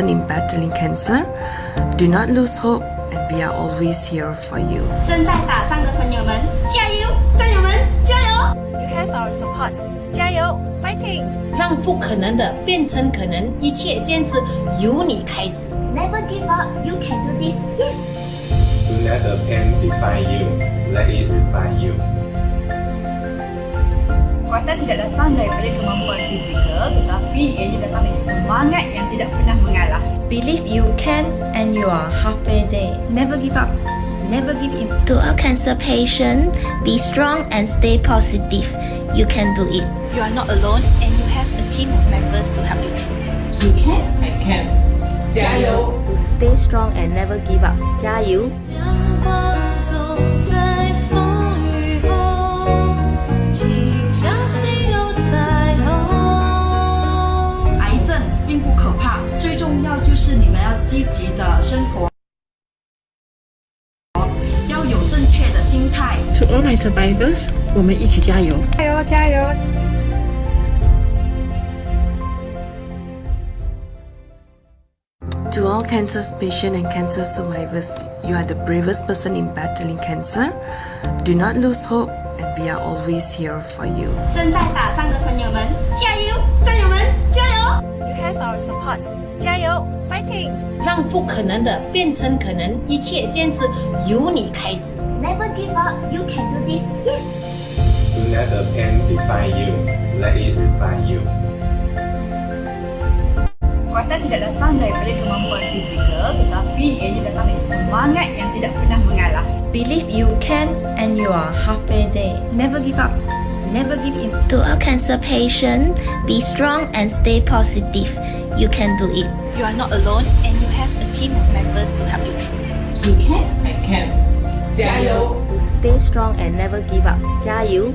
in battling cancer. Do not lose hope, and we are always here for you. 正在打仗的朋友们，加油！战友们，加油 You have our support. 加油 ，fighting！ 让不可能的变成可能，一切坚持由你开始。！Never give up. You can do this. Yes. Do let the pain define you. Let it define you. Kekuatan tidak datang daripada kemampuan fizikal, tetapi ianya datang dari semangat yang tidak pernah mengalah. Believe you can and you are halfway there. Never give up. Never give in. To our cancer patient, be strong and stay positive. You can do it. You are not alone and you have a team of members to help you through. You can, I can. 加油 To stay strong and never give up. 加油！癌症并不可怕，最重要就是你们要积极的生活，要有正确的心态。To all my survivors，我们一起加油！加油加油！ To all cancer patients and cancer survivors, you are the bravest person in battling cancer. Do not lose hope, and we are always here for you. 正在打仗的朋友们，加油！战友们，加油 You have our support. 加油 ，fighting！ 让不可能的变成可能，一切坚持由你开始。！Never give up. You can do this. Yes. Do let the pain define you. Let it define you. Kekuatan tidak datang daripada kemampuan fizikal, tetapi ianya datang dari semangat yang tidak pernah mengalah. Believe you can and you are halfway there. Never give up. Never give in. To our cancer patient, be strong and stay positive. You can do it. You are not alone and you have a team of members to help you through. You can, I can. 加油 To stay strong and never give up. 加油！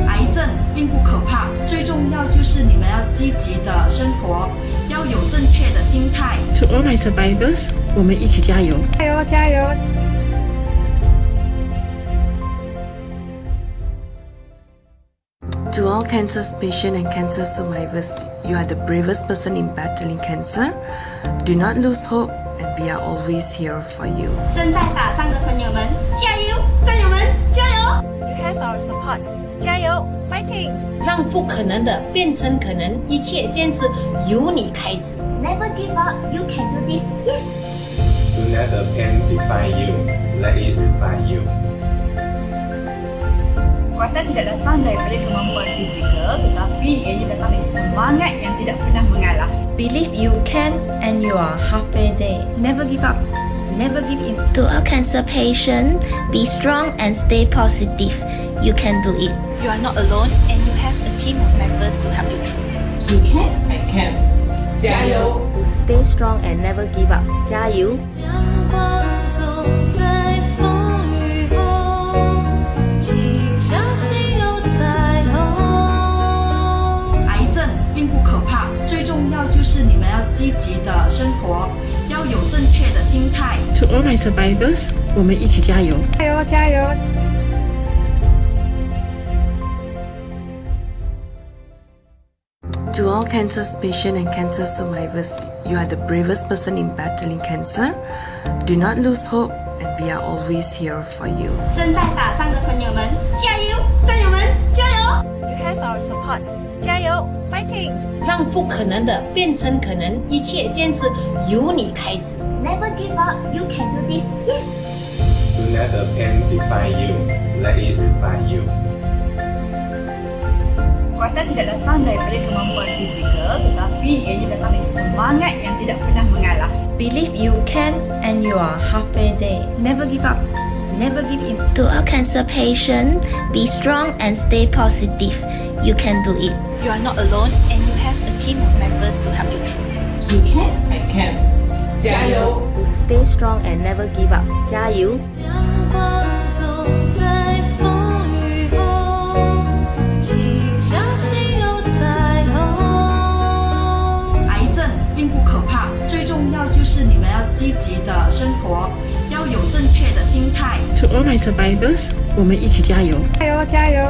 癌症并不可怕，最重要就是你们要积极的生活，要有正确的心态。To all my survivors，我们一起加油！加油加油！ To all cancer patients and cancer survivors, you are the bravest person in battling cancer. Do not lose hope, and we are always here for you. 正在打仗的朋友们，加油！战友们，加油 You have our support. 加油 ，fighting！ 让不可能的变成可能，一切坚持由你开始。！Never give up. You can do this. Yes. Do let the pain define you. Let it define you. Kekuatan tidak datang daripada kemampuan fizikal, tetapi ianya datang dari semangat yang tidak pernah mengalah. Believe you can and you are halfway there. Never give up. Never give in. To our cancer patient, be strong and stay positive. You can do it. You are not alone and you have a team of members to help you through. You can, I can. 加油 To stay strong and never give up. 加油！癌症并不可怕，最重要就是你们要积极的生活，要有正确的心态。To all my survivors，我们一起加油！加油加油！ To all cancer patients and cancer survivors, you are the bravest person in battling cancer. Do not lose hope, and we are always here for you. 正在打仗的朋友们，加油！战友们，加油 You have our support. 加油 ，fighting！ 让不可能的变成可能，一切坚持由你开始。！Never give up. You can do this. Yes. Do let the pain define you. Let it define you. Kekuatan tidak datang daripada kemampuan fizikal, tetapi ianya datang dari semangat yang tidak pernah mengalah. Believe you can and you are halfway there. Never give up. Never give in. To our cancer patient, be strong and stay positive. You can do it. You are not alone and you have a team of members to help you through. You can, I can. 加油 To stay strong and never give up. 加油！癌症并不可怕，最重要就是你们要积极的生活，要要有正确的心态。To all my survivors，我们一起加油！加油加油！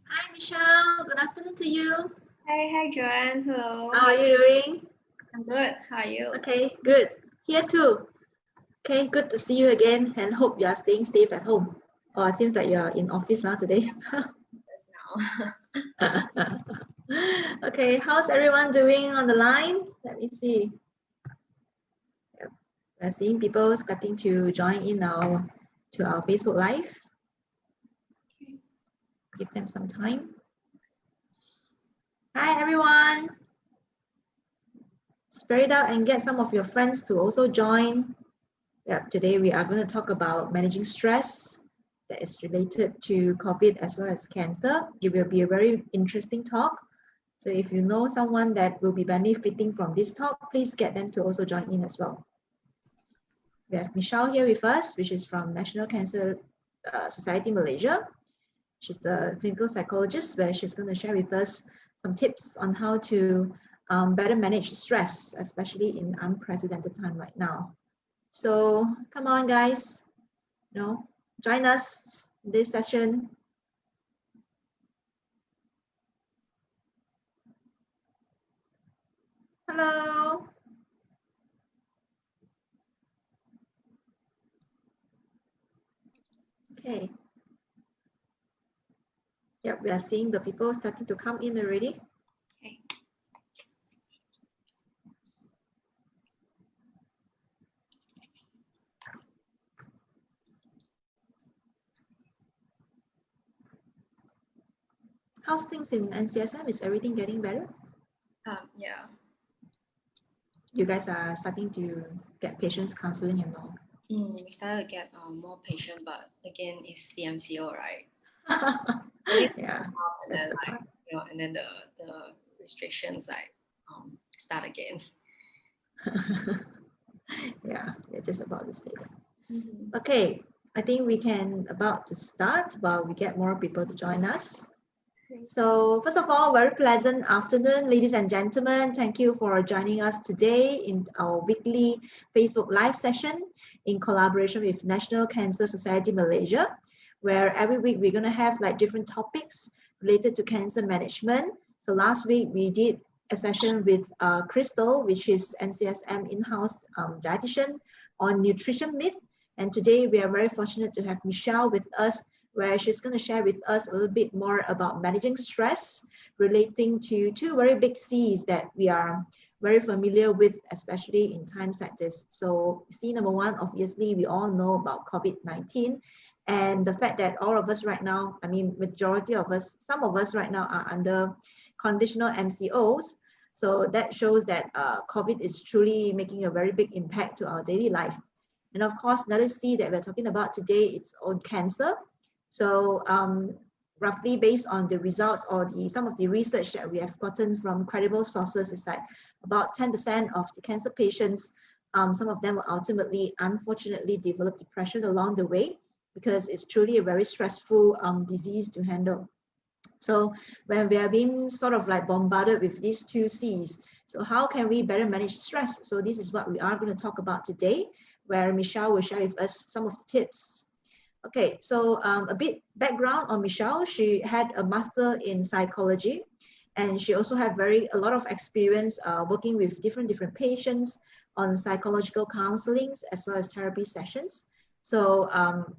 Hi, Michelle. Good afternoon to you. Hi, Joanne. Hello. How are you doing? I'm good. How are you? Okay, good. Here too. Okay, good to see you again and hope you are staying safe at home. Oh, it seems like you're in office now today. Yes, now. Okay, how's everyone doing on the line? Let me see. Yep. We're seeing people starting to join in now to our Facebook Live. Give them some time. Hi, everyone. Spread it out and get some of your friends to also join. Yeah, today we are going to talk about managing stress that is related to COVID as well as cancer. It will be a very interesting talk. So if you know someone that will be benefiting from this talk, please get them to also join in as well. We have Michelle here with us, which is from National Cancer Society Malaysia. She's a clinical psychologist where she's going to share with us some tips on how to better manage stress, especially in unprecedented time right now. So come on, guys, join us in this session. Hello. Okay. Yep, we are seeing the people starting to come in already. Okay. How's things in NCSM? Is everything getting better? Yeah. You guys are starting to get patients counseling and all. We started to get more patient, but again, it's CMCO, right? Yeah. And then and then the restrictions start again. Yeah, we're just about to say that. Okay, I think we can about to start while we get more people to join us. So first of all, very pleasant afternoon, ladies and gentlemen. Thank you for joining us today in our weekly Facebook Live session in collaboration with National Cancer Society Malaysia, where every week we're going to have like different topics related to cancer management. So last week we did a session with Crystal, which is NCSM in-house dietitian on nutrition myth. And today we are very fortunate to have Michelle with us, where she's going to share with us a little bit more about managing stress relating to two very big C's that we are very familiar with, especially in times like this. So C number one, obviously, we all know about COVID-19 and the fact that all of us right now, I mean, majority of us, some of us right now are under conditional MCOs. So that shows that COVID is truly making a very big impact to our daily life. And of course, another C that we're talking about today, it's on cancer. So roughly based on the results or some of the research that we have gotten from credible sources, is that about 10% of the cancer patients, some of them will ultimately, unfortunately, develop depression along the way, because it's truly a very stressful disease to handle. So when we are being sort of like bombarded with these two C's, so how can we better manage stress? So this is what we are going to talk about today, where Michelle will share with us some of the tips. Okay, so a bit background on Michelle. She had a master in psychology, and she also had a lot of experience working with different patients on psychological counselings as well as therapy sessions. So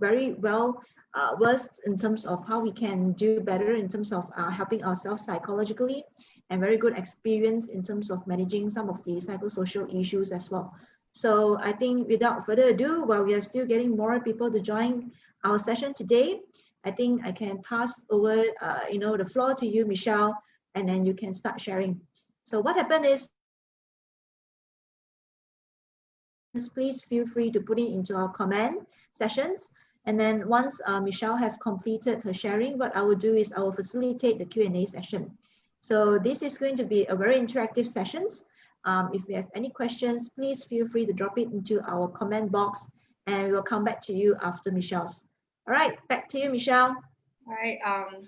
very well versed in terms of how we can do better in terms of helping ourselves psychologically, and very good experience in terms of managing some of the psychosocial issues as well. So I think without further ado, while we are still getting more people to join our session today, I think I can pass over the floor to you, Michelle, and then you can start sharing. So what happened is, please feel free to put it into our comment sessions. And then once Michelle have completed her sharing, what I will do is I will facilitate the Q&A session. So this is going to be a very interactive sessions. If you have any questions, please feel free to drop it into our comment box and we'll come back to you after Michelle's. All right, back to you, Michelle. All right.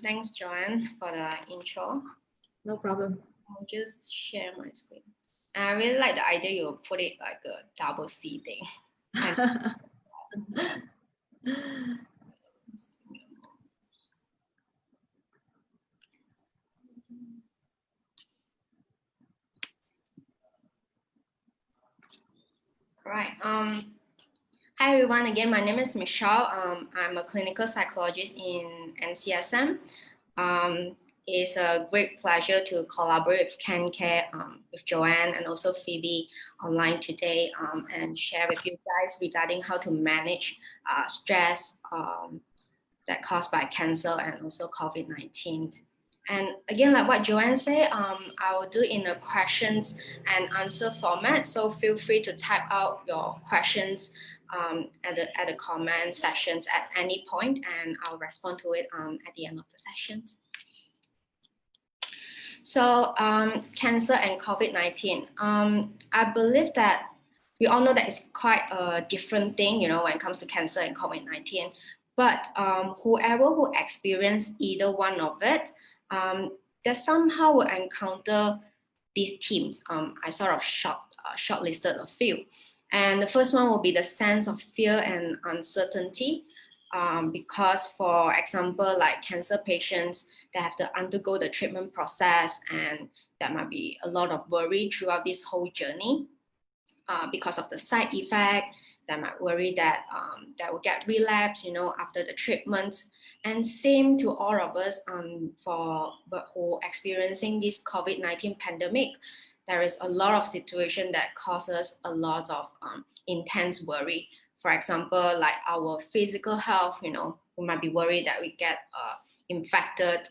Thanks, Joanne, for the intro. No problem. I'll just share my screen. I really like the idea you put it like a double C thing. All right. Hi everyone. Again, my name is Michelle. I'm a clinical psychologist in NCSM. It's a great pleasure to collaborate with CanCare, with Joanne and also Phoebe online today, and share with you guys regarding how to manage stress that caused by cancer and also COVID-19. And again, like what Joanne said, I will do in a questions and answer format. So feel free to type out your questions at the comment sections at any point, and I'll respond to it at the end of the sessions. So cancer and COVID-19, I believe that we all know that it's quite a different thing, when it comes to cancer and COVID-19. But whoever who experienced either one of it, they somehow will encounter these themes. I sort of shortlisted a few. And the first one will be the sense of fear and uncertainty. Because for example, like cancer patients, they have to undergo the treatment process, and there might be a lot of worry throughout this whole journey because of the side effect. They might worry that they will get relapse, after the treatment. And same to all of us for who experiencing this COVID-19 pandemic. There is a lot of situation that causes a lot of intense worry. For example, like our physical health, we might be worried that we get infected.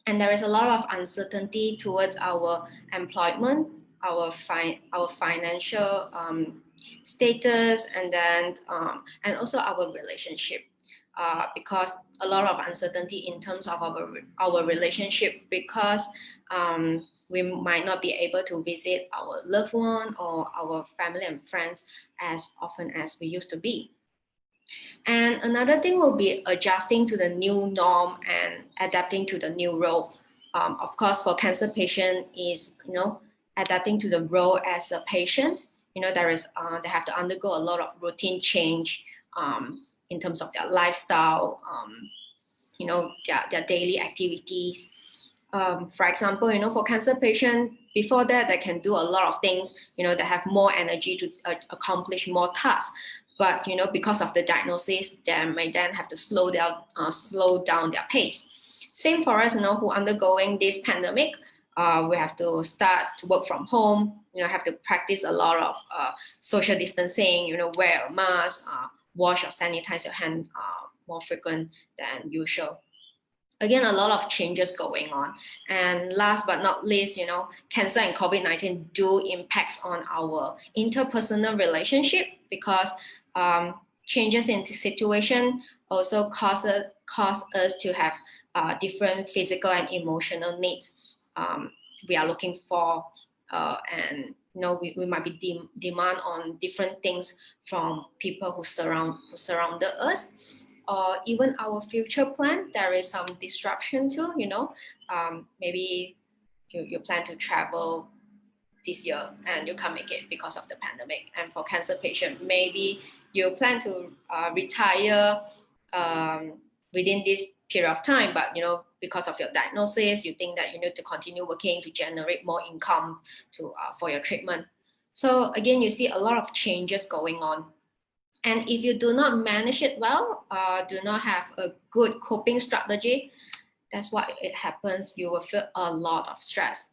And there is a lot of uncertainty towards our employment, our financial status, and then and also our relationship. Because a lot of uncertainty in terms of our relationship, because we might not be able to visit our loved one or our family and friends as often as we used to be. And another thing will be adjusting to the new norm and adapting to the new role. Of course, for cancer patient is, adapting to the role as a patient. There is they have to undergo a lot of routine change in terms of their lifestyle, their daily activities. For example, for cancer patients, before that, they can do a lot of things, they have more energy to accomplish more tasks. But, because of the diagnosis, they may then have to slow down their pace. Same for us, who undergoing this pandemic, we have to start to work from home, have to practice a lot of social distancing, wear a mask, wash or sanitize your hand more frequent than usual. Again, a lot of changes going on. And last but not least, cancer and COVID-19 do impacts on our interpersonal relationship, because changes in the situation also cause us to have different physical and emotional needs we are looking for. And we might be demand on different things from people who surrounded us. Or even our future plan, there is some disruption too, maybe you plan to travel this year and you can't make it because of the pandemic. And for cancer patient, maybe you plan to retire within this period of time, but because of your diagnosis, you think that you need to continue working to generate more income for your treatment. So again, you see a lot of changes going on. And if you do not manage it well, do not have a good coping strategy, that's what it happens. You will feel a lot of stress.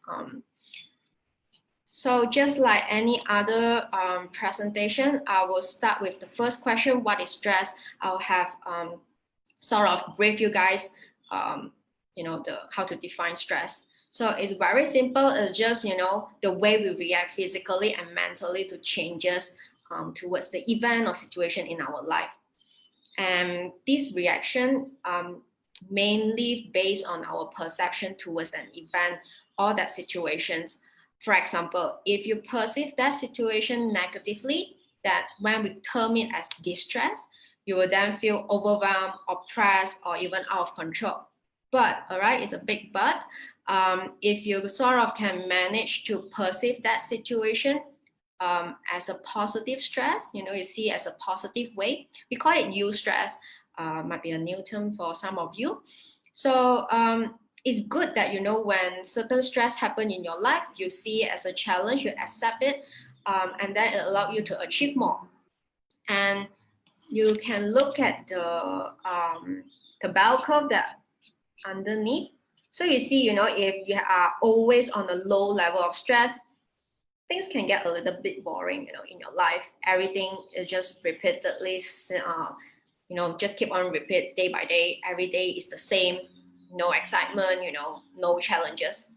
So just like any other presentation, I will start with the first question, what is stress? I'll have sort of brief you guys, how to define stress. So it's very simple. It's just, the way we react physically and mentally to changes towards the event or situation in our life. And this reaction mainly based on our perception towards an event all that situations. For example, if you perceive that situation negatively, that when we term it as distress, you will then feel overwhelmed, oppressed, or even out of control. But, all right, it's a big but. If you sort of can manage to perceive that situation as a positive stress, you see as a positive way. We call it eustress, might be a new term for some of you. So it's good that when certain stress happen in your life, you see it as a challenge, you accept it, and then it allows you to achieve more. And you can look at the bell curve that underneath. So you see, if you are always on a low level of stress, things can get a little bit boring, in your life. Everything is just repeatedly, just keep on repeat day by day. Every day is the same, no excitement, no challenges.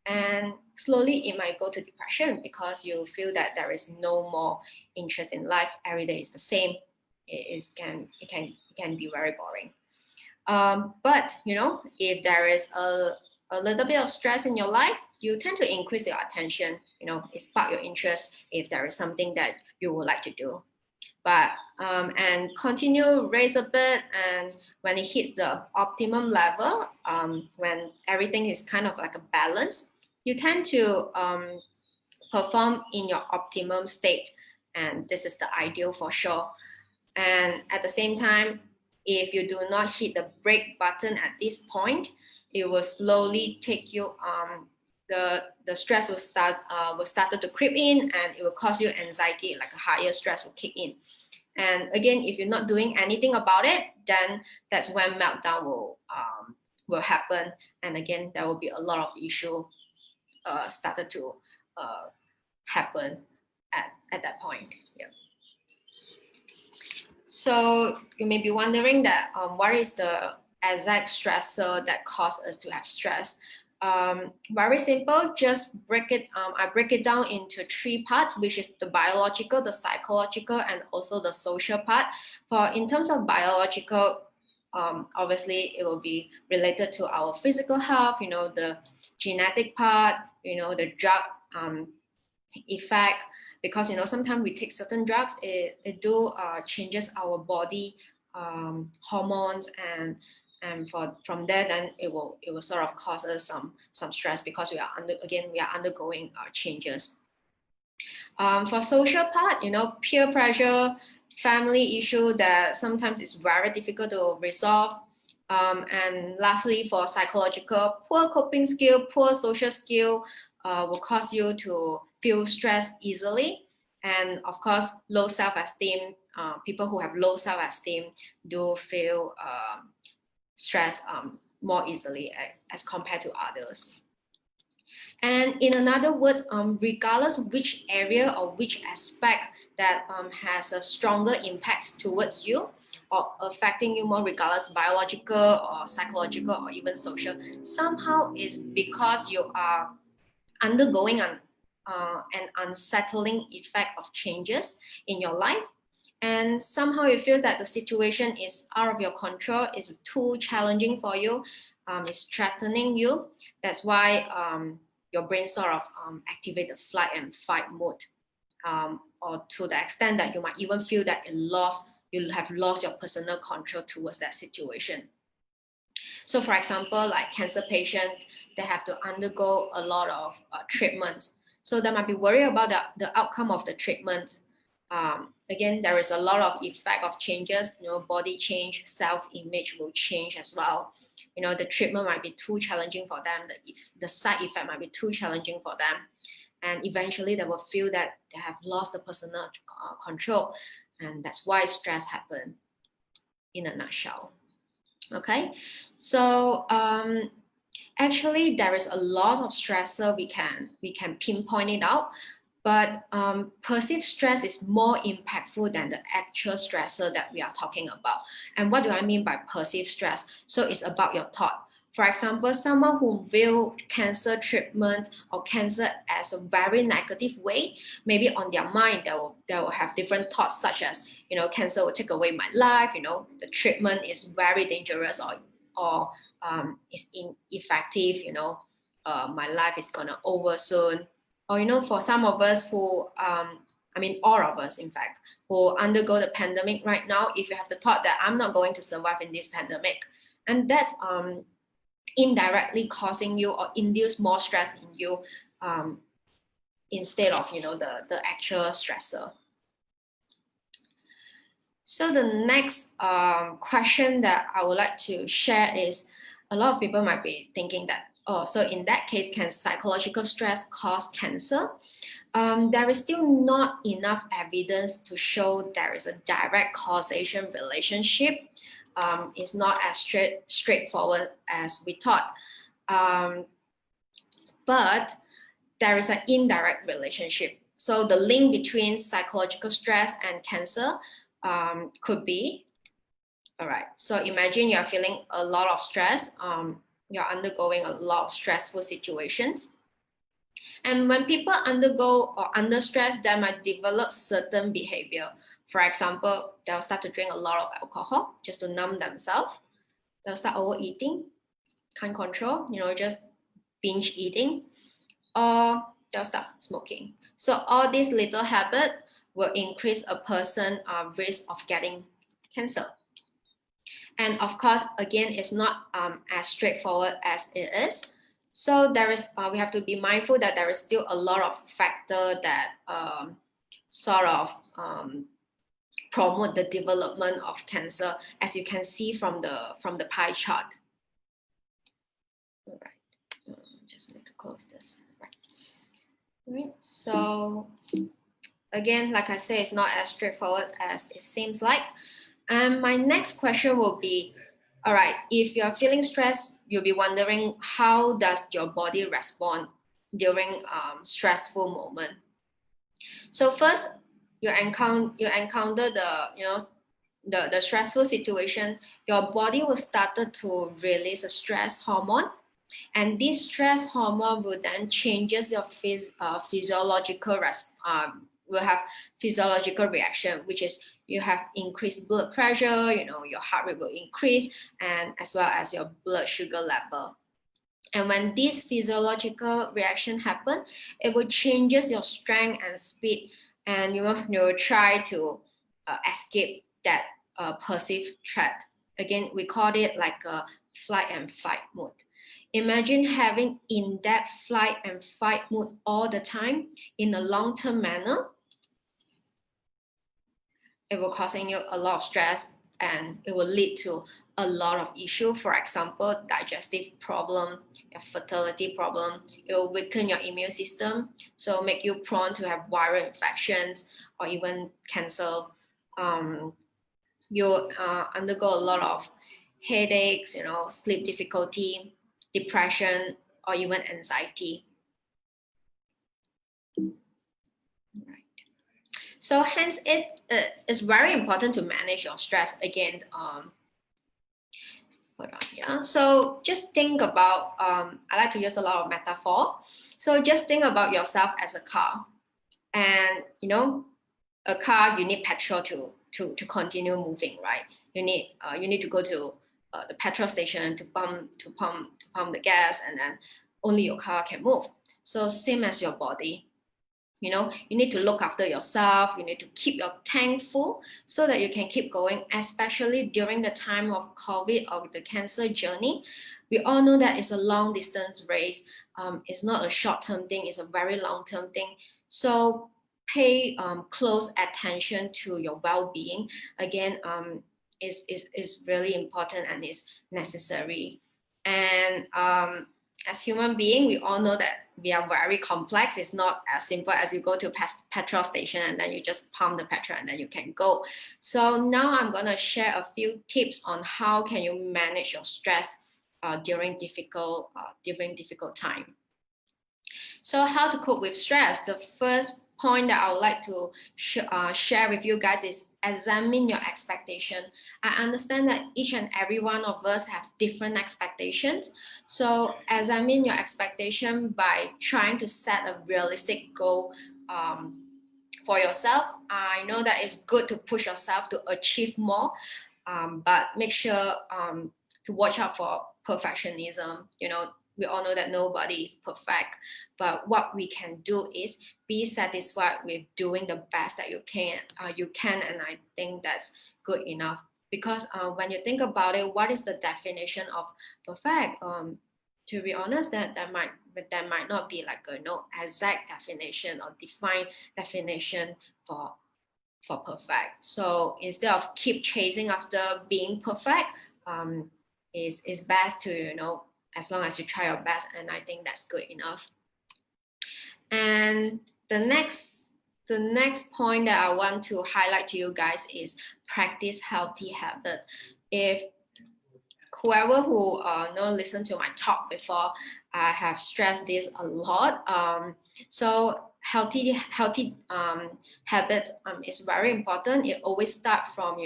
And slowly it might go to depression because you feel that there is no more interest in life. Every day is the same. It can be very boring. But if there is a little bit of stress in your life, you tend to increase your attention, spark your interest if there is something that you would like to do. But and continue raise a bit, and when it hits the optimum level, when everything is kind of like a balance, you tend to perform in your optimum state, and this is the ideal for sure. And at the same time, if you do not hit the break button at this point, it will slowly take you the stress will start to creep in, and it will cause you anxiety, like a higher stress will kick in. And again, if you're not doing anything about it, then that's when meltdown will happen. And again, there will be a lot of issue started to happen at that point. Yeah. So you may be wondering that what is the exact stressor that causes us to have stress? Very simple, just I break it down into 3 parts, which is the biological, the psychological, and also the social part. In terms of biological, obviously it will be related to our physical health, the genetic part, the drug effect, because sometimes we take certain drugs, it do changes our body hormones, and from there, then it will sort of cause us some stress because we are undergoing changes. For social part, peer pressure, family issue that sometimes it's very difficult to resolve. And lastly, for psychological, poor coping skill, poor social skill will cause you to feel stressed easily. And of course, low self-esteem. People who have low self-esteem do feel stress more easily as compared to others. And in another words, regardless which area or which aspect that has a stronger impact towards you or affecting you more, regardless biological or psychological or even social, somehow is because you are undergoing an unsettling effect of changes in your life. And somehow you feel that the situation is out of your control, is too challenging for you, is threatening you. That's why your brain sort of activate the flight and fight mode, or to the extent that you might even feel that you have lost your personal control towards that situation. So for example, like cancer patients, they have to undergo a lot of treatment. So they might be worried about the outcome of the treatment. Again, there is a lot of effect of changes, body change, self-image will change as well. The treatment might be too challenging for them. The side effect might be too challenging for them. And eventually they will feel that they have lost the personal control. And that's why stress happens in a nutshell. Okay, so actually there is a lot of stressor we can pinpoint it out. But perceived stress is more impactful than the actual stressor that we are talking about. And what do I mean by perceived stress? So it's about your thought. For example, someone who views cancer treatment or cancer as a very negative way, maybe on their mind they will have different thoughts, such as cancer will take away my life. The treatment is very dangerous, or is ineffective. my life is gonna over soon. Or, you know, for some of us who, I mean, all of us, in fact, who undergo the pandemic right now, if you have the thought that I'm not going to survive in this pandemic, and that's indirectly causing you or induce more stress in you instead of, you know, the actual stressor. So the next question that I would like to share is, a lot of people might be thinking that, oh, so in that case, can psychological stress cause cancer? There is still not enough evidence to show there is a direct causation relationship. It's not as straightforward as we thought. But there is an indirect relationship. So the link between psychological stress and cancer could be, all right, so imagine you're feeling a lot of stress, you're undergoing a lot of stressful situations. And when people undergo or under stress, they might develop certain behavior. For example, they'll start to drink a lot of alcohol just to numb themselves. They'll start overeating, can't control, you know, just binge eating, or they'll start smoking. So all these little habits will increase a person's risk of getting cancer. And of course, again, it's not as straightforward as it is. So there is, we have to be mindful that there is still a lot of factors that sort of promote the development of cancer, as you can see from the pie chart. All right, just need to close this. Right. So again, like I say, it's not as straightforward as it seems like. And my next question will be, all right, if you're feeling stressed, you'll be wondering, how does your body respond during stressful moment? So first, you encounter the stressful situation, your body will start to release a stress hormone. And this stress hormone will then changes your physiological will have physiological reaction, which is you have increased blood pressure, you know, your heart rate will increase, and as well as your blood sugar level. And when this physiological reaction happen, it will changes your strength and speed, and you will try to escape that perceived threat. Again, we call it like a flight and fight mode. Imagine having in-depth flight and fight mode all the time in a long-term manner. It will causing you a lot of stress, and it will lead to a lot of issues. For example, digestive problem, a fertility problem. It will weaken your immune system, so make you prone to have viral infections or even cancer. You undergo a lot of headaches, you know, sleep difficulty, depression, or even anxiety. Right. So hence it is very important to manage your stress. Again, hold on, yeah. So just think about, I like to use a lot of metaphor. So just think about yourself as a car, and you know, a car, you need petrol to continue moving, right? You need to go to the petrol station to pump the gas, and then only your car can move. So same as your body, you know, you need to look after yourself. You need to keep your tank full so that you can keep going, especially during the time of COVID or the cancer journey. We all know that it's a long distance race. It's not a short-term thing, it's a very long-term thing. So pay close attention to your well-being. Again, is really important and is necessary. And as human being, we all know that we are very complex. It's not as simple as you go to a petrol station and then you just pump the petrol and then you can go. So now I'm gonna share a few tips on how can you manage your stress during difficult time. So how to cope with stress? The first point that I would like to share with you guys is examine your expectation. I understand that each and every one of us have different expectations. So examine your expectation by trying to set a realistic goal for yourself. I know that it's good to push yourself to achieve more, but make sure to watch out for perfectionism. You know, we all know that nobody is perfect, but what we can do is be satisfied with doing the best that you can, and I think that's good enough. Because when you think about it, what is the definition of perfect? To be honest, that might not be like a exact definition or defined definition for perfect. So instead of keep chasing after being perfect, is best to as long as you try your best, and I think that's good enough. And the next point that I want to highlight to you guys is practice healthy habit. If whoever who listened to my talk before, I have stressed this a lot. So healthy habits is very important. It always starts from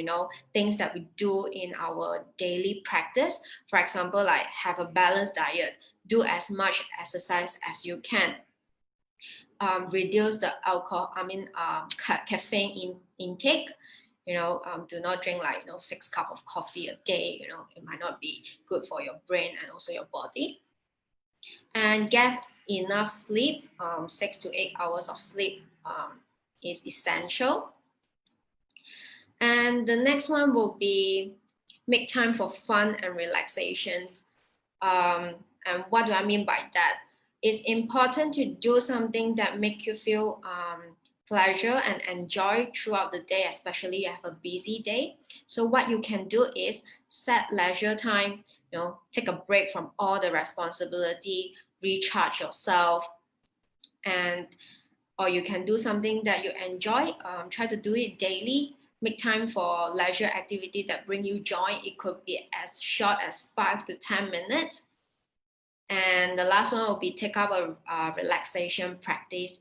things that we do in our daily practice. For example, like have a balanced diet, do as much exercise as you can, reduce the caffeine intake. Do not drink like 6 cups of coffee a day. It might not be good for your brain and also your body. And get enough sleep. 6 to 8 hours of sleep is essential. And the next one will be make time for fun and relaxation. And what do I mean by that? It's important to do something that make you feel pleasure and enjoy throughout the day, especially you have a busy day. So what you can do is set leisure time, take a break from all the responsibility, recharge yourself, or you can do something that you enjoy. Try to do it daily. Make time for leisure activity that bring you joy. It could be as short as 5 to 10 minutes. And the last one will be take up a relaxation practice,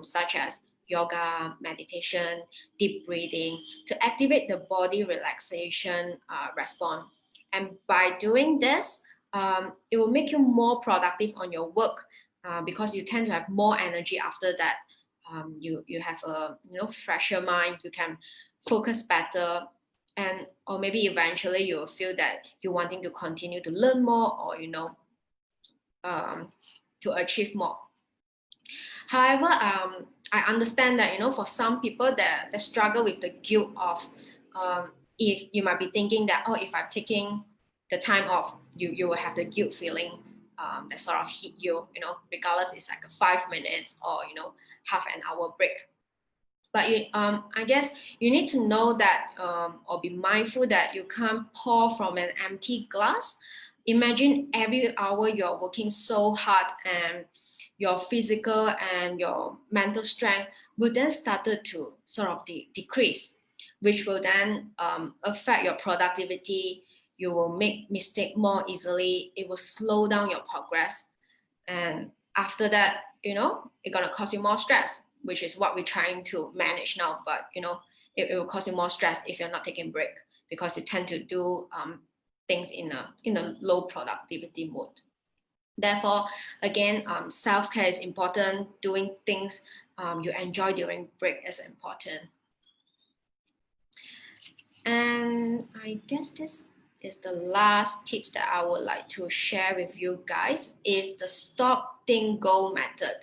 such as yoga, meditation, deep breathing, to activate the body relaxation response. And by doing this, it will make you more productive on your work because you tend to have more energy after that. You have a fresher mind, you can focus better, or maybe eventually you will feel that you're wanting to continue to learn more, or to achieve more. However, I understand that for some people that struggle with the guilt of if you might be thinking that if I'm taking the time off, you will have the guilt feeling that sort of hit you, regardless it's like a 5 minutes or half an hour break. But I guess you need to know that or be mindful that you can't pour from an empty glass. Imagine every hour you're working so hard and your physical and your mental strength will then start to sort of decrease, which will then affect your productivity. You will make mistakes more easily. It will slow down your progress. And after that, it's going to cause you more stress, which is what we're trying to manage now. But, it will cause you more stress if you're not taking a break, because you tend to do things in a low productivity mode. Therefore, again, self-care is important. Doing things you enjoy during break is important. And I guess this is the last tips that I would like to share with you guys, is the stop, think, go method.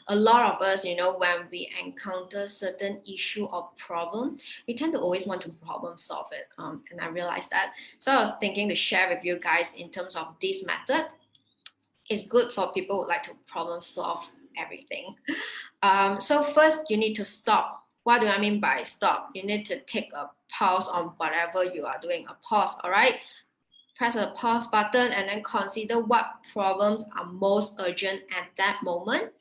A lot of us, when we encounter certain issue or problem, we tend to always want to problem solve it. And I realized that. So I was thinking to share with you guys in terms of this method. It's good for people who like to problem solve everything. So first, you need to stop. What do I mean by stop? You need to take a pause on whatever you are doing. A pause, all right? Press a pause button and then consider what problems are most urgent at that moment.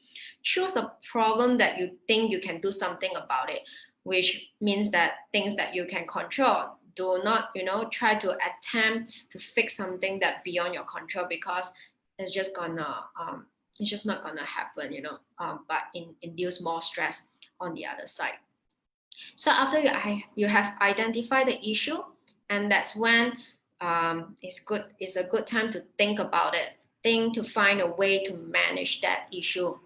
Choose a problem that you think you can do something about it, which means that things that you can control. Do not, try to attempt to fix something that beyond your control, because it's just not gonna happen, but induce more stress on the other side. So after you have identified the issue, and that's when it's a good time to think about it. Think to find a way to manage that issue.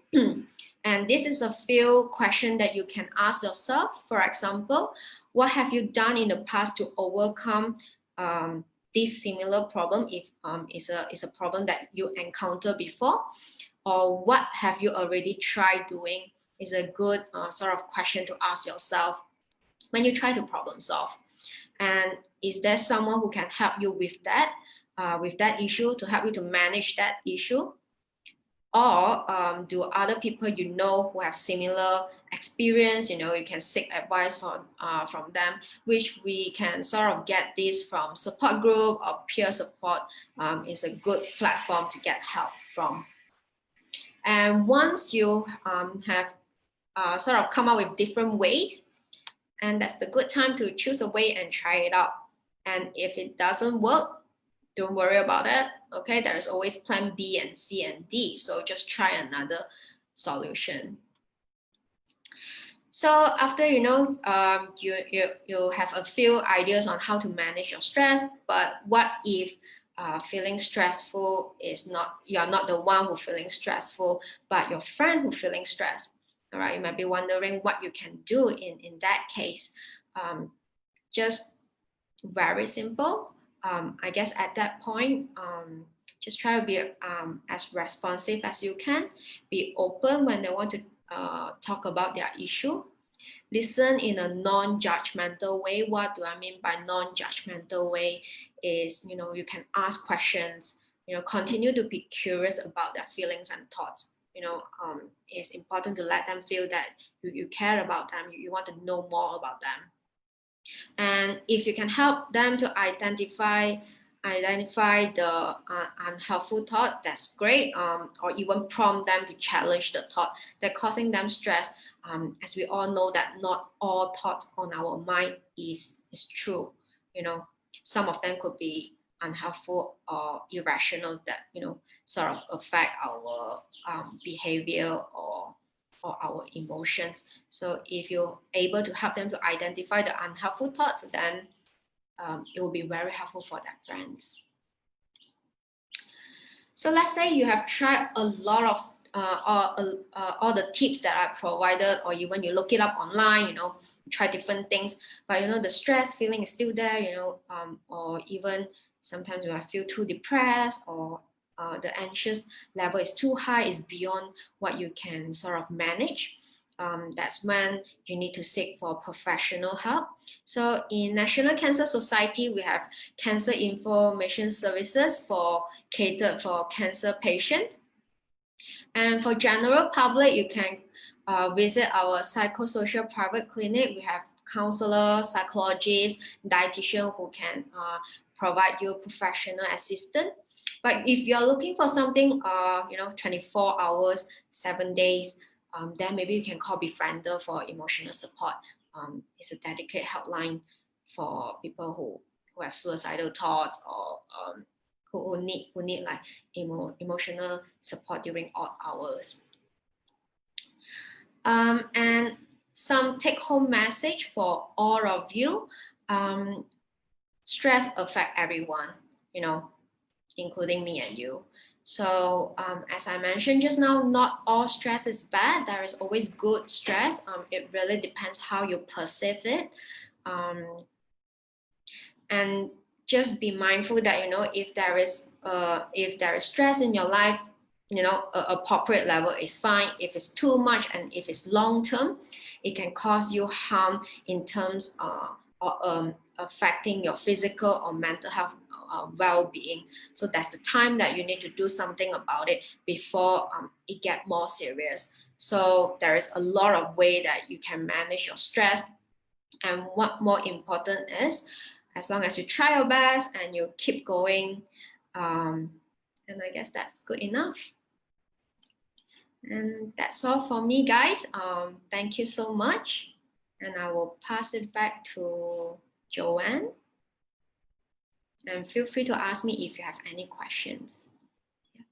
And this is a few questions that you can ask yourself. For example, what have you done in the past to overcome this similar problem, if is a problem that you encounter before, or what have you already tried doing, is a good sort of question to ask yourself when you try to problem solve. And is there someone who can help you with that issue, to help you to manage that issue? Or do other people you know who have similar experience, you can seek advice from them, which we can sort of get this from support group or peer support. Is a good platform to get help from. And once you have sort of come up with different ways, and that's the good time to choose a way and try it out. And if it doesn't work, don't worry about it. Okay, there's always plan B and C and D. So just try another solution. So after you have a few ideas on how to manage your stress, but what if feeling stressful is not, you're not the one who's feeling stressful, but your friend who's feeling stressed? All right, you might be wondering what you can do in that case. Just very simple. I guess at that point, just try to be as responsive as you can. Be open when they want to talk about their issue. Listen in a non-judgmental way. What do I mean by non-judgmental way? Is, you can ask questions, continue to be curious about their feelings and thoughts. It's important to let them feel that you care about them, you want to know more about them. And if you can help them to identify the unhelpful thought, that's great. Or even prompt them to challenge the thought that causing them stress. As we all know that not all thoughts on our mind is true. Some of them could be unhelpful or irrational that sort of affect our behavior or our emotions. So if you're able to help them to identify the unhelpful thoughts, then it will be very helpful for their friends. So let's say you have tried a lot of all the tips that I provided, or even you look it up online, try different things, but the stress feeling is still there, or even sometimes you might feel too depressed, or the anxious level is too high, is beyond what you can sort of manage. That's when you need to seek for professional help. So in National Cancer Society, we have cancer information services catered for cancer patients. And for general public, you can visit our psychosocial private clinic. We have counselors, psychologists, dietitian who can provide you professional assistance. But if you're looking for something, 24 hours, 7 days, then maybe you can call Befriender for emotional support. It's a dedicated helpline for people who have suicidal thoughts, or who need like emotional support during odd hours. And some take-home message for all of you: stress affects everyone, including me and you. So as I mentioned just now, not all stress is bad. There is always good stress. It really depends how you perceive it. And just be mindful that, if there is stress in your life, appropriate level is fine. If it's too much and if it's long term, it can cause you harm in terms of affecting your physical or mental health well-being. So that's the time that you need to do something about it before it gets more serious. So there is a lot of ways that you can manage your stress. And what more important is, as long as you try your best and you keep going, then I guess that's good enough. And that's all for me, guys. Thank you so much. And I will pass it back to Joanne. And feel free to ask me if you have any questions. Yeah.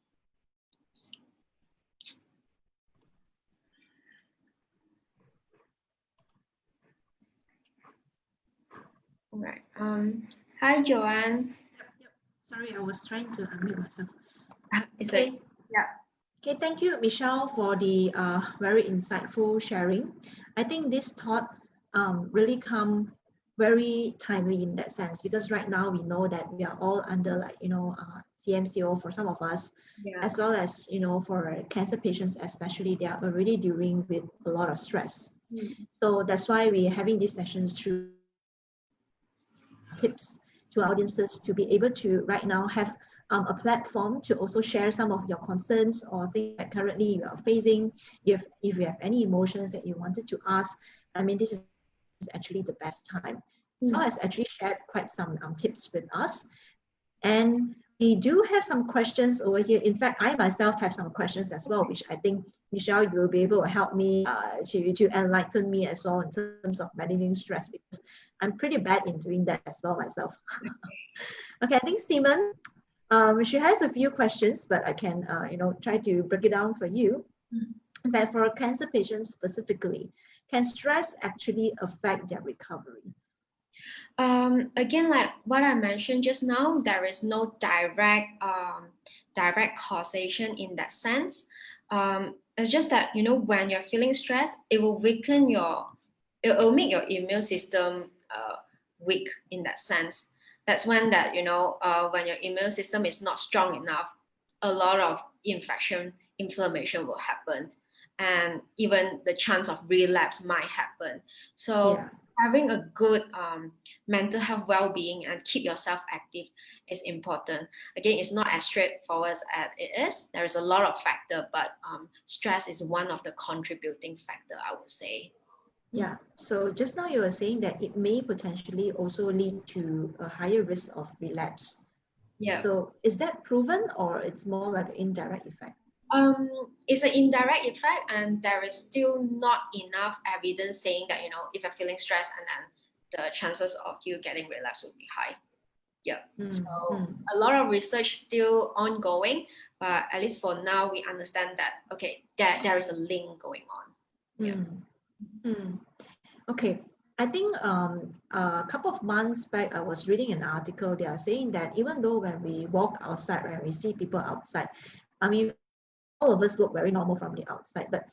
All right. Hi, Joanne. Yep. Sorry, I was trying to unmute myself. It's okay. Yeah. Okay, thank you, Michelle, for the very insightful sharing. I think this thought really come very timely in that sense, because right now we know that we are all under like, CMCO for some of us, as well as, for cancer patients especially, they are already dealing with a lot of stress. So that's why we're having these sessions to tips to our audiences to be able to right now have a platform to also share some of your concerns or things that currently you are facing. If you have any emotions that you wanted to ask, I mean, this is actually the best time. So has actually shared quite some tips with us. And we do have some questions over here. In fact, I myself have some questions as well, which I think, Michelle, you will be able to help me to enlighten me as well in terms of managing stress, because I'm pretty bad in doing that as well myself. Okay, I think Simon, she has a few questions, but I can try to break it down for you. It's like for cancer patients specifically, can stress actually affect their recovery? Again, like what I mentioned just now, there is no direct causation in that sense. It's just that, when you're feeling stressed, it will make your immune system weak in that sense. That's when when your immune system is not strong enough, a lot of inflammation will happen, and even the chance of relapse might happen. So having a good mental health well-being and keep yourself active is important. Again, it's not as straightforward as it is. There is a lot of factor, but stress is one of the contributing factor, I would say. Yeah, so just now you were saying that it may potentially also lead to a higher risk of relapse. Yeah. So is that proven, or it's more like an indirect effect? It's an indirect effect, and there is still not enough evidence saying that, if you're feeling stressed, and then the chances of you getting relapse will be high. Yeah. So a lot of research still ongoing, but at least for now, we understand that, okay, there is a link going on. Yeah. Okay. I think a couple of months back, I was reading an article. They are saying that even though when we walk outside, when we see people outside, I mean, all of us look very normal from the outside, but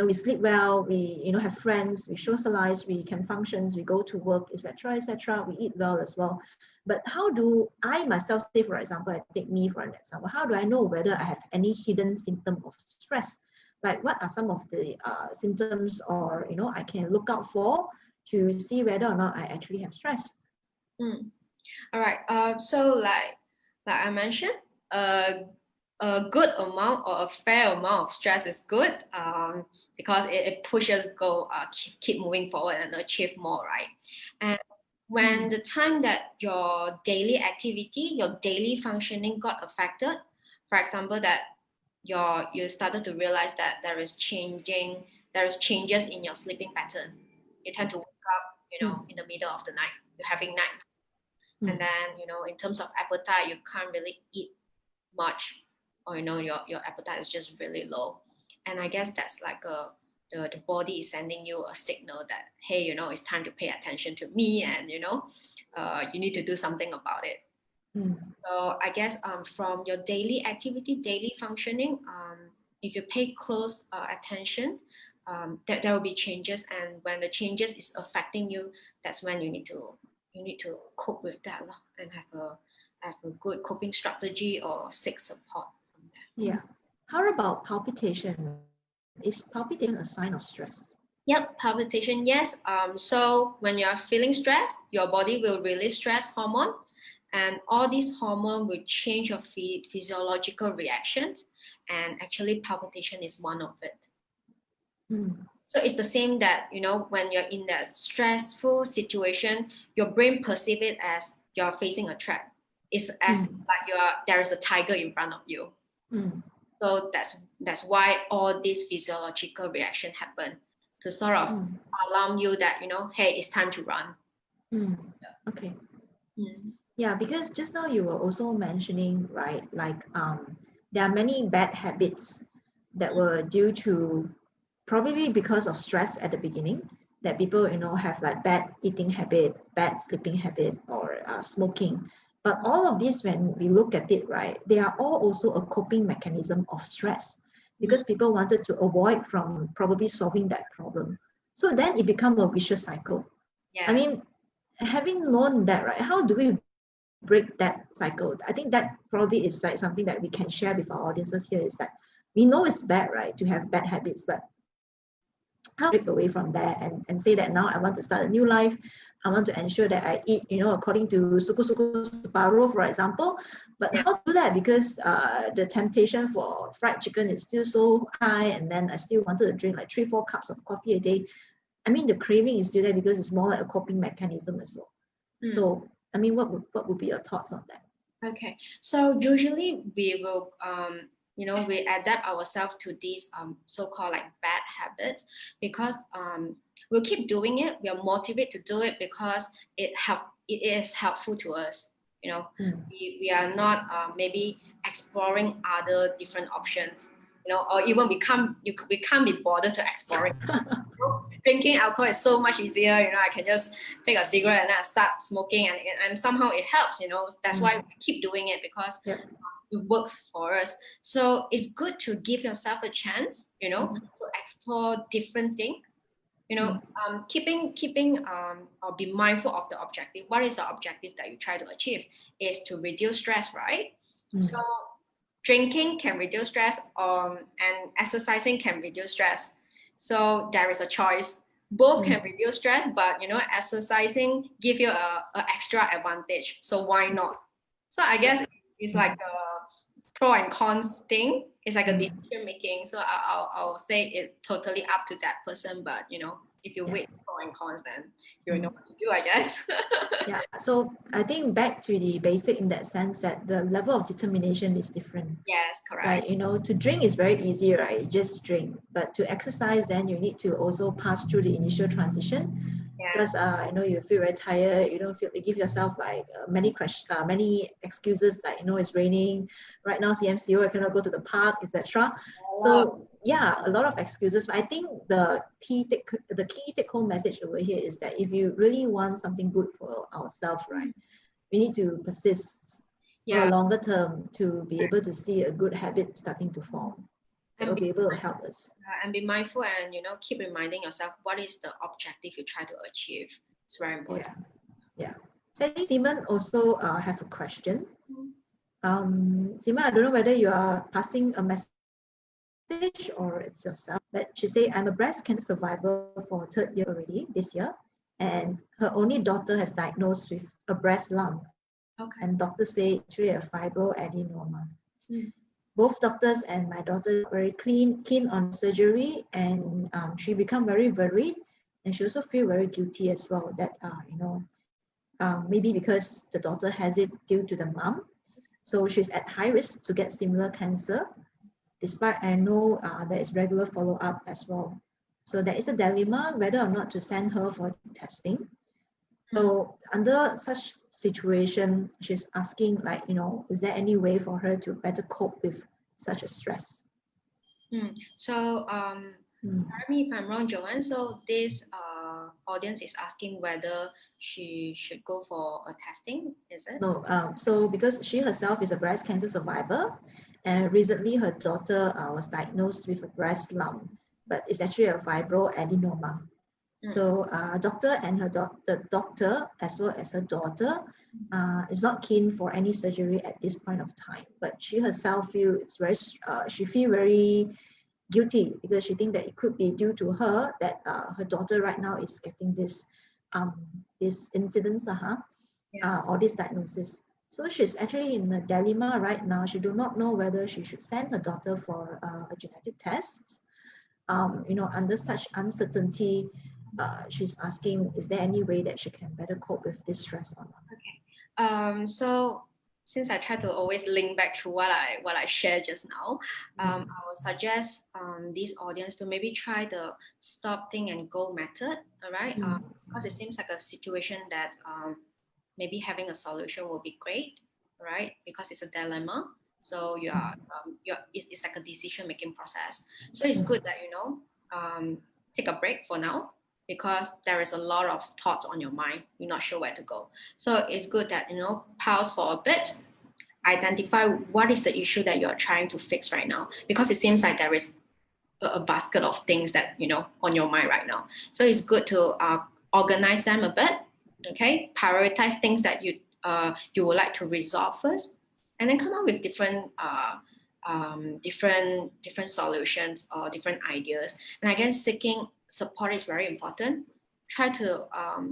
we sleep well, we have friends, we socialize, we can function, we go to work, etc., etc. We eat well as well. But how do I myself say, for example, I take me for an example, how do I know whether I have any hidden symptom of stress? Like, what are some of the symptoms, or I can look out for to see whether or not I actually have stress? All right. So like I mentioned, a good amount or a fair amount of stress is good, because it pushes go keep moving forward and achieve more, right? And when the time that your daily activity, your daily functioning got affected, for example, that you started to realize that there is changes in your sleeping pattern. You tend to wake up, in the middle of the night. You're having night, and then in terms of appetite, you can't really eat much, or your appetite is just really low. And I guess that's like the body is sending you a signal that, hey, it's time to pay attention to me, and you need to do something about it. So I guess from your daily activity, daily functioning, if you pay close attention, there will be changes, and when the changes is affecting you, that's when you need to cope with that and have a good coping strategy or seek support from that. Yeah. How about palpitation? Is palpitation a sign of stress? Yep, palpitation, yes. So when you are feeling stressed, your body will release stress hormone, and all these hormones will change your physiological reactions, and actually palpitation is one of it. So it's the same that, when you're in that stressful situation, your brain perceives it as you're facing a threat. It's as like there is a tiger in front of you. So that's why all these physiological reactions happen, to sort of alarm you that, hey, it's time to run. Okay. Yeah, because just now you were also mentioning, right, like there are many bad habits that were due to probably because of stress at the beginning, that people have like bad eating habit, bad sleeping habit, or smoking. But all of this, when we look at it, right, they are all also a coping mechanism of stress, because people wanted to avoid from probably solving that problem. So then it becomes a vicious cycle. I mean, having known that, right, how do we break that cycle? I think that probably is like something that we can share with our audiences here, is that we know it's bad, right, to have bad habits, but how to break away from that and say that now I want to start a new life. I want to ensure that I eat, according to Suku Suku Separuh, for example. But how to do that? Because the temptation for fried chicken is still so high, and then I still wanted to drink like 3-4 cups of coffee a day. I mean, the craving is still there because it's more like a coping mechanism as well. So, I mean, what would be your thoughts on that? Okay, so usually we will we adapt ourselves to these so-called like bad habits because we'll keep doing it. We are motivated to do it because it is helpful to us. We are not maybe exploring other different options. Or even we can't be bothered to explore it. Drinking alcohol is so much easier. I can just take a cigarette and then I start smoking, and somehow it helps. That's why we keep doing it, because it works for us. So it's good to give yourself a chance, to explore different things. Keeping or be mindful of the objective. What is the objective that you try to achieve? Is to reduce stress, right? So drinking can reduce stress, and exercising can reduce stress. So there is a choice. Both can reduce stress, but exercising give you a extra advantage. So why not? So I guess it's like a pro and cons thing. It's like a decision making. So I'll say it's totally up to that person. But if you weigh pro and cons, then you know what to do, I guess. Yeah. So I think back to the basic in that sense that the level of determination is different. Yes, correct. Right. To drink is very easy, right? You just drink. But to exercise, then you need to also pass through the initial transition. Because you feel very tired, you don't feel, you give yourself like many excuses, like it's raining right now, CMCO, I cannot go to the park, etc. So a lot of excuses. But I think the key take home message over here is that if you really want something good for ourselves, right, we need to persist for a longer term to be able to see a good habit starting to form. It will be able to help us. And be mindful, and keep reminding yourself what is the objective you try to achieve. It's very important. Yeah. So I think Simon also have a question. Simon, I don't know whether you are passing a message or it's yourself. But she say, I'm a breast cancer survivor for 3rd year already this year, and her only daughter has diagnosed with a breast lump. And doctors say it's really a fibroadenoma. Both doctors and my daughter are very keen on surgery, and she become very worried, and she also feel very guilty as well that maybe because the daughter has it due to the mom, so she's at high risk to get similar cancer, despite I know there is regular follow-up as well. So there is a dilemma whether or not to send her for testing. So under such situation, she's asking is there any way for her to better cope with such a stress? So correct me if I'm wrong, Joanne. So this audience is asking whether she should go for a testing, is it? No, so because she herself is a breast cancer survivor, and recently her daughter was diagnosed with a breast lump, but it's actually a fibroadenoma. So doctor and the doctor as well as her daughter is not keen for any surgery at this point of time. But she herself feel she feel very guilty because she think that it could be due to her that her daughter right now is getting this incidence or this diagnosis. So she's actually in a dilemma right now. She do not know whether she should send her daughter for a genetic test. Under such uncertainty, she's asking, is there any way that she can better cope with this stress or not? Okay. So since I try to always link back to what I shared just now, I would suggest this audience to maybe try the stop, think, and go method. All right, because it seems like a situation that maybe having a solution will be great, right? Because it's a dilemma. So it's like a decision making process. So it's good that take a break for now, because there is a lot of thoughts on your mind. You're not sure where to go. So it's good that, pause for a bit, identify what is the issue that you're trying to fix right now, because it seems like there is a basket of things that, on your mind right now. So it's good to organize them a bit, Okay, prioritize things that you would like to resolve first, and then come up with different solutions or different ideas. And again, seeking support is very important. Try to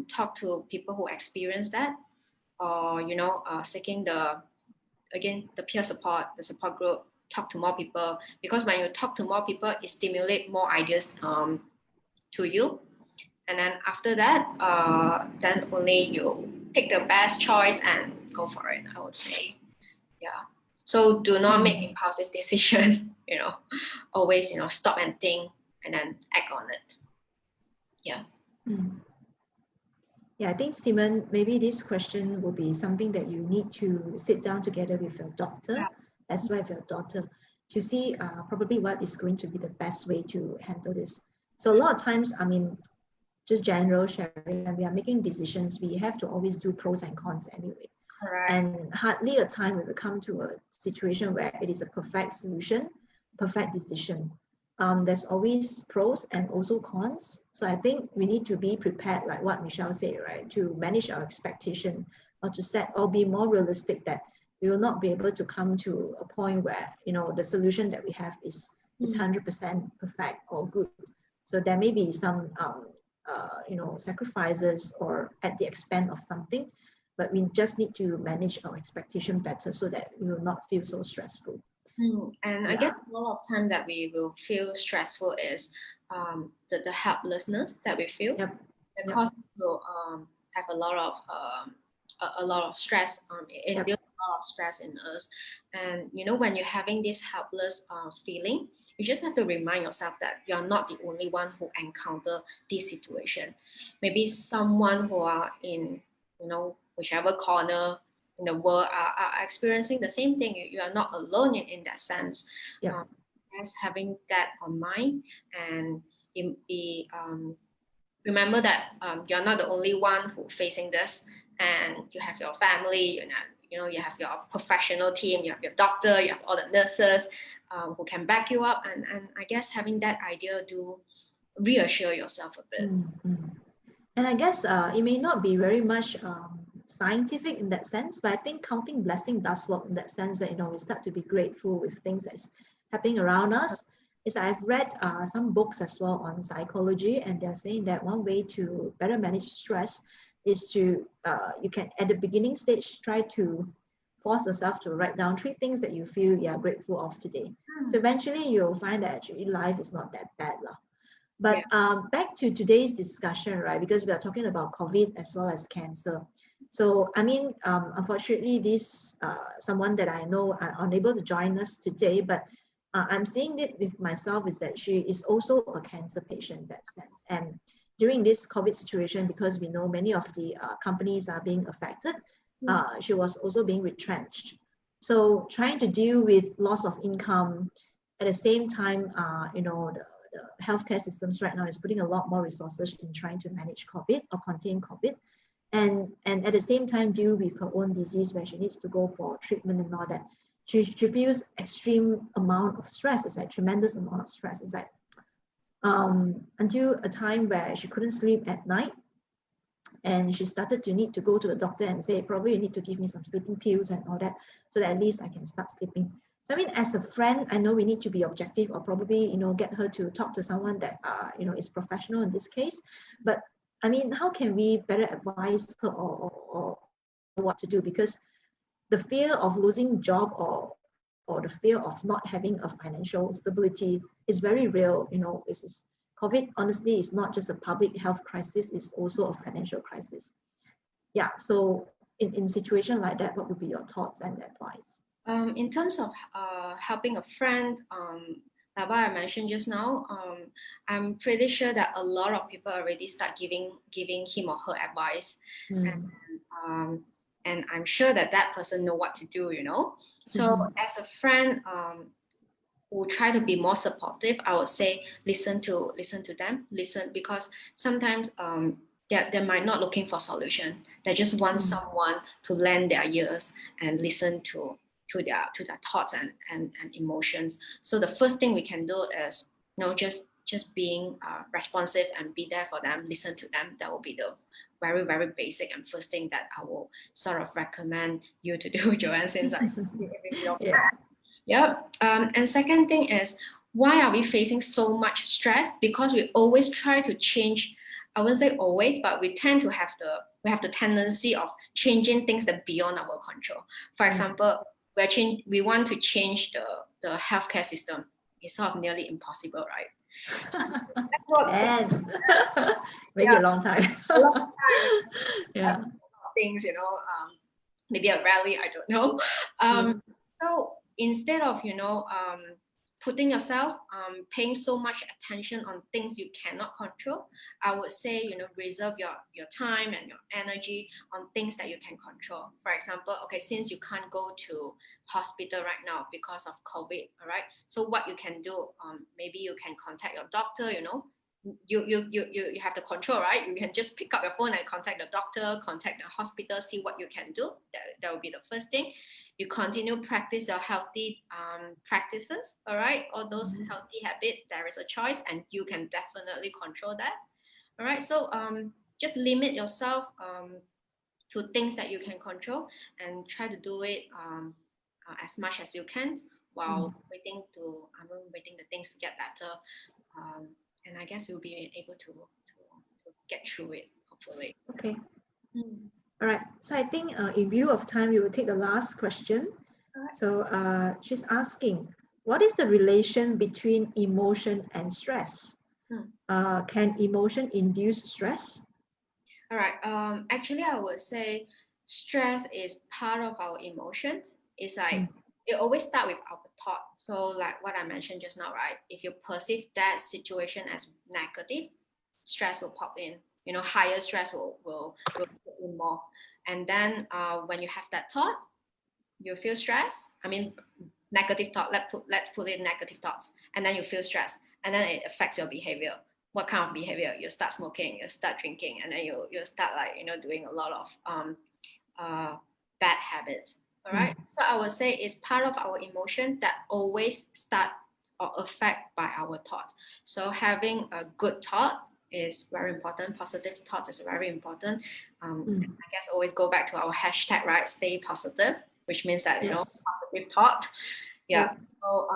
talk to people who experience that, or seeking the peer support, the support group. Talk to more people, because when you talk to more people, it stimulates more ideas to you. And then after that, then only you pick the best choice and go for it, I would say. Yeah. So do not make impulsive decision, always, stop and think and then act on it. Yeah. Yeah, I think, Simon, maybe this question will be something that you need to sit down together with your doctor as well as your daughter to see probably what is going to be the best way to handle this. So a lot of times, I mean, just general sharing, and we are making decisions, we have to always do pros and cons anyway. Correct. And hardly a time will come to a situation where it is a perfect solution, perfect decision. There's always pros and also cons. So I think we need to be prepared, like what Michelle said, right, to manage our expectation, or to set or be more realistic that we will not be able to come to a point where the solution that we have is 100% perfect or good. So there may be some sacrifices or at the expense of something, but we just need to manage our expectation better so that we will not feel so stressful. And I guess a lot of time that we will feel stressful is the helplessness that we feel. It causes to have a lot of stress. It builds a lot of stress in us. And when you're having this helpless feeling, you just have to remind yourself that you're not the only one who encounter this situation. Maybe someone who are in whichever corner in the world are experiencing the same thing. You are not alone in that sense. Just having that on mind, and remember that you're not the only one who facing this, and you have your family, you have your professional team, you have your doctor, you have all the nurses who can back you up, and I guess having that idea do reassure yourself a bit. And I guess it may not be very much scientific in that sense, but I think counting blessing does work in that sense that we start to be grateful with things that's happening around us. Is I've read some books as well on psychology, and they're saying that one way to better manage stress is to you can at the beginning stage try to force yourself to write down 3 things that you feel you are grateful of today. So eventually you'll find that actually life is not that bad. But back to today's discussion, right? Because we are talking about COVID as well as cancer. So, I mean, unfortunately, this someone that I know are unable to join us today, but I'm seeing it with myself is that she is also a cancer patient in that sense. And during this COVID situation, because we know many of the companies are being affected, she was also being retrenched. So trying to deal with loss of income, at the same time, the healthcare systems right now is putting a lot more resources in trying to manage COVID or contain COVID. And at the same time deal with her own disease where she needs to go for treatment and all that. She feels extreme amount of stress. It's like tremendous amount of stress. It's like until a time where she couldn't sleep at night, and she started to need to go to the doctor and say, probably you need to give me some sleeping pills and all that, so that at least I can start sleeping. So I mean, as a friend, I know we need to be objective, or probably get her to talk to someone that is professional in this case. But I mean, how can we better advise her or what to do? Because the fear of losing job or the fear of not having a financial stability is very real. COVID, honestly, is not just a public health crisis, it's also a financial crisis. Yeah, so in situation like that, what would be your thoughts and advice? In terms of helping a friend, like what I mentioned just now, I'm pretty sure that a lot of people already start giving him or her advice, and I'm sure that person know what to do. So as a friend, who try to be more supportive, I would say listen to them, because sometimes they might not looking for solution. They just want someone to lend their ears and listen to their thoughts and emotions. So the first thing we can do is just being responsive and be there for them, listen to them. That will be very, very basic and first thing that I will sort of recommend you to do, Joanne, since it's your plan. Yep. And second thing is, why are we facing so much stress? Because we always try to change. I wouldn't say always, but we tend to have the tendency of changing things that beyond our control. For example, we want to change the healthcare system. It's sort of nearly impossible, right? That's what maybe a long time. A long time. Yeah. Things, maybe a rally, I don't know. So instead of putting yourself paying so much attention on things you cannot control, I would say reserve your time and your energy on things that you can control. For example, okay, since you can't go to hospital right now because of COVID, all right, so what you can do, maybe you can contact your doctor. You have the control, right? You can just pick up your phone and contact the doctor, contact the hospital, see what you can do. That would be the first thing. You continue practice your healthy practices, all right? All those healthy habits, there is a choice and you can definitely control that, all right? So just limit yourself to things that you can control and try to do it as much as you can while waiting the things to get better. And I guess you'll be able to get through it, hopefully. Okay. All right. So I think in view of time, we will take the last question. Right. So she's asking, what is the relation between emotion and stress? Can emotion induce stress? All right. Actually, I would say stress is part of our emotions. It's like it always starts with our thought. So like what I mentioned just now, right? If you perceive that situation as negative, stress will pop in. Higher stress will put in more. And then when you have that thought, you feel stress. I mean, negative thought. Let's put in negative thoughts, and then you feel stress, and then it affects your behavior. What kind of behavior? You start smoking, you start drinking, and then you start doing a lot of bad habits. All right. So I would say it's part of our emotion that always start or affect by our thoughts. So having a good thought is very important. Positive thoughts is very important. I guess always go back to our hashtag, right? Stay positive, which means that positive thought. Yeah. So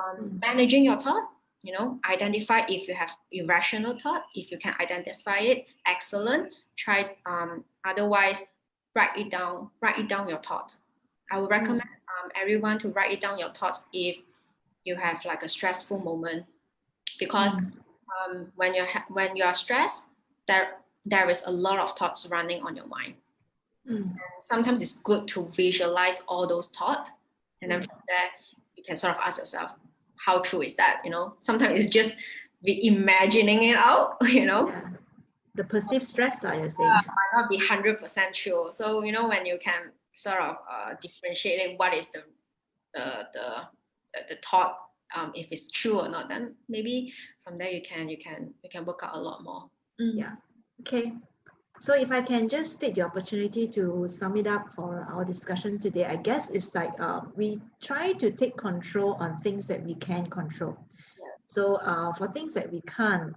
managing your thought, identify if you have irrational thought. If you can identify it, excellent. Try. Otherwise, write it down. Write it down your thoughts. I would recommend everyone to write it down your thoughts if you have like a stressful moment, because when you are stressed, there is a lot of thoughts running on your mind. And sometimes it's good to visualize all those thoughts, and then from there you can sort of ask yourself, how true is that? Sometimes it's just be imagining it out. The perceived stress, like you're saying, might not be 100% true. So when you can sort of differentiate what is the thought, if it's true or not, then maybe from there you can work out a lot more. Yeah. Okay. So if I can just take the opportunity to sum it up for our discussion today, I guess it's like we try to take control on things that we can control. So for things that we can't,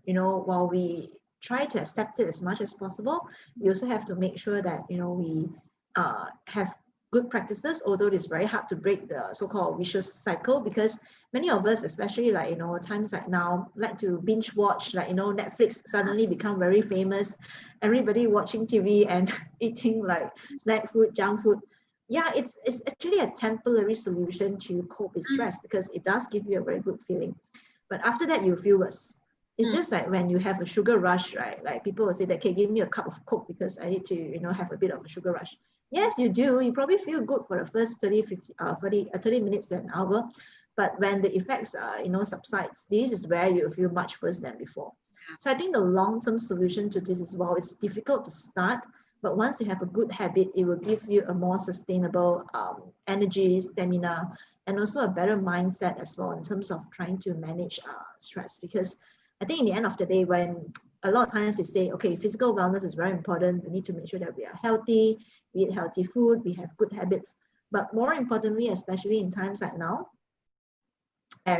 while we try to accept it as much as possible, we also have to make sure that we have good practices, although it's very hard to break the so-called vicious cycle, because many of us, especially times like now, like to binge watch, Netflix suddenly become very famous, everybody watching TV and eating like snack food, junk food. Yeah, it's actually a temporary solution to cope with stress, because it does give you a very good feeling, but after that you feel worse. It's just like when you have a sugar rush, right? Like people will say that, okay, give me a cup of Coke because I need to, have a bit of a sugar rush. Yes, you do. You probably feel good for the first 30 minutes to an hour. But when the effects, subsides, this is where you feel much worse than before. So I think the long-term solution to this is, well, it's difficult to start, but once you have a good habit, it will give you a more sustainable energy, stamina, and also a better mindset as well in terms of trying to manage stress. Because I think in the end of the day, when a lot of times they say, okay, physical wellness is very important. We need to make sure that we are healthy, we eat healthy food, we have good habits. But more importantly, especially in times like now,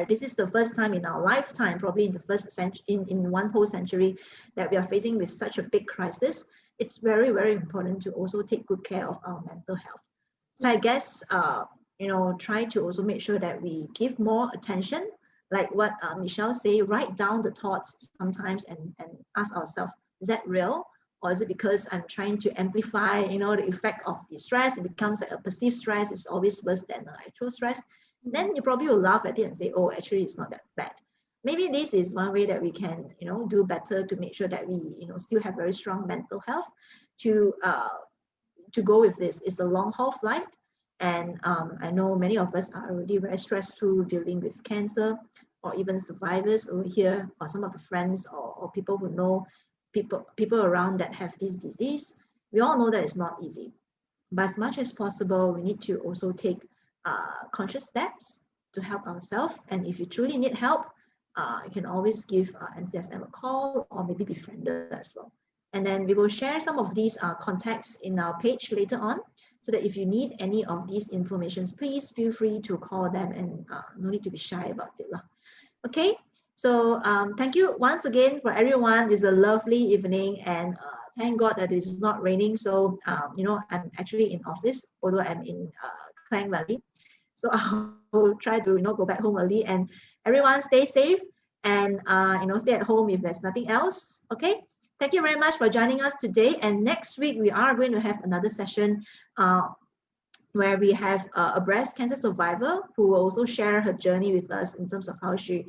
this is the first time in our lifetime, probably in the first century, in one whole century, that we are facing with such a big crisis. it's very, very important to also take good care of our mental health. So I guess, try to also make sure that we give more attention, like what Michelle say, write down the thoughts sometimes and ask ourselves, is that real? Or is it because I'm trying to amplify, the effect of the stress? It becomes like a perceived stress. It's always worse than the actual stress. Then you probably will laugh at it and say, oh, actually, it's not that bad. Maybe this is one way that we can, do better to make sure that we, still have very strong mental health. To go with this, it's a long haul flight, and I know many of us are already very stressful dealing with cancer, or even survivors over here, or some of the friends or people who know people around that have this disease. We all know that it's not easy, but as much as possible, we need to also take conscious steps to help ourselves. And if you truly need help, you can always give NCSM a call, or maybe be friended as well. And then we will share some of these contacts in our page later on, so that if you need any of these informations, please feel free to call them, and no need to be shy about it. Okay, so thank you once again for everyone. It's a lovely evening, and thank God that it is not raining. So, I'm actually in office, although I'm in Klang Valley. So I will try to, go back home early, and everyone stay safe, and, stay at home if there's nothing else. Okay. Thank you very much for joining us today. And next week, we are going to have another session where we have a breast cancer survivor who will also share her journey with us in terms of how she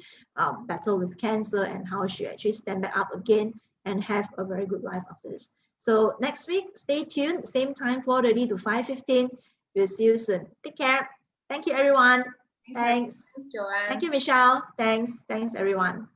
battled with cancer and how she actually stand back up again and have a very good life after this. So next week, stay tuned, same time, 4:30 to 5:15. We'll see you soon. Take care. Thank you, everyone. Thanks. Joanne. Thank you, Michelle. Thanks, everyone.